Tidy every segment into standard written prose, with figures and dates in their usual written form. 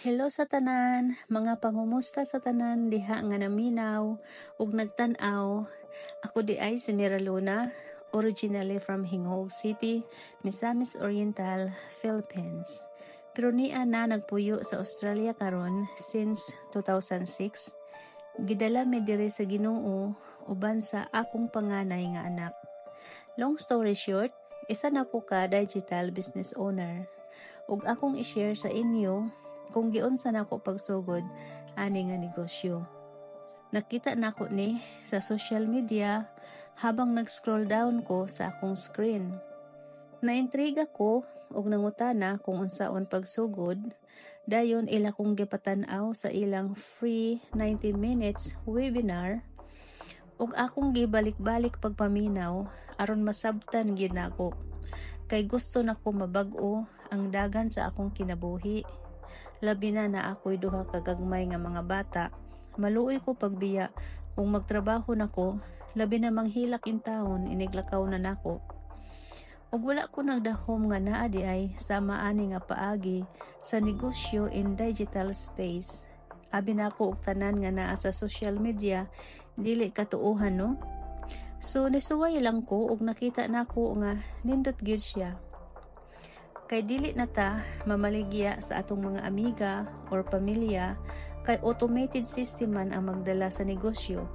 Hello sa tanan, mga pangumusta sa tanan diha nga naminaw ug nagtan-aw. Ako di ay si Mira Luna, originally from Hingog City, Misamis Oriental, Philippines. Pero niya na nagpuyo sa Australia karon since 2006. Gidala mi diri sa Ginoo uban sa akong panganay nga anak. Long story short, isa na ko ka digital business owner. Ug akong i-share sa inyo kung giunsa nako pagsugod ani nga negosyo. Nakita nako ni sa social media habang nag-scroll down ko sa akong screen. Naintriga ko ug nangutana kung unsaon pagsugod, dayon ila kong gipatan-aw sa ilang free 90 minutes webinar ug akong gibalik-balik pagpaminaw aron masabtan gyud nako. Kay gusto nako mabag-o ang dagan sa akong kinabuhi. Labi na ako'y duha ka gagmay nga mga bata. Maluoy ko pagbiya kung magtrabaho nako, labi na manghilak in taon iniglakaw na nako. Ug wala ko nagdahom nga naa di ay sama ani nga paagi sa negosyo in digital space. Abi nako og tanan nga naa sa social media dili katuohan no. So nisuway lang ko ug nakita nako nga nindot gyud siya. Kay dili na ta mamaligya sa atong mga amiga or pamilya kay automated system man ang magdala sa negosyo.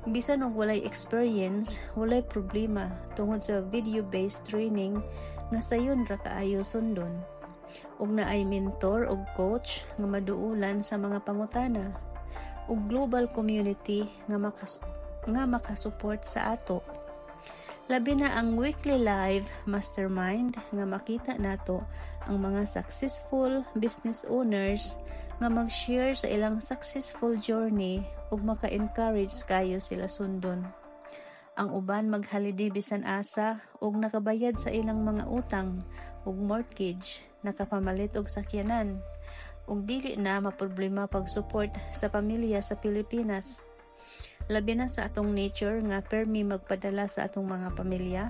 Bisan og walay experience, walay problema tungod sa video-based training nga sayon ra kaayo sundon. Ug naay mentor ug coach nga maduulan sa mga pangutana ug global community nga makasupport sa ato. Labi na ang weekly live mastermind nga makita nato ang mga successful business owners nga mag-share sa ilang successful journey ug maka-encourage kayo sila sundon. Ang uban maghalidi bisan asa ug nakabayad sa ilang mga utang ug mortgage, nakapamalit og sakyanan ug dili na maproblema pag-support sa pamilya sa Pilipinas. Labi na sa atong nature nga permi magpadala sa atong mga pamilya.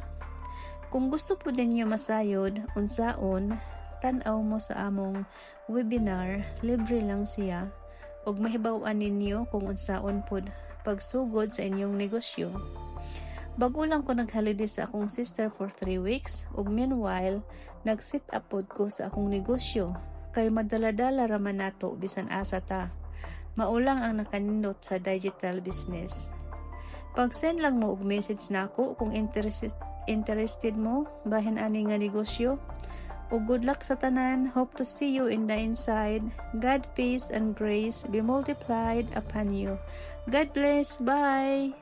Kung gusto po ninyo masayod, unsaon, tan-aw mo sa among webinar, libre lang siya, ug mahibaw-an ninyo kung unsaon pod pagsugod sa inyong negosyo. Bago lang ko naghalidi sa akong sister for 3 weeks, ug meanwhile, nag-set up pod ko sa akong negosyo, kay madala-dala raman nato bisan asa ta. Maulang ang nakanindot sa digital business. Pag-send lang mo og message nako kung interested mo bahin ani nga negosyo. Ug good luck sa tanan. Hope to see you in the inside. God, peace and grace be multiplied upon you. God bless. Bye.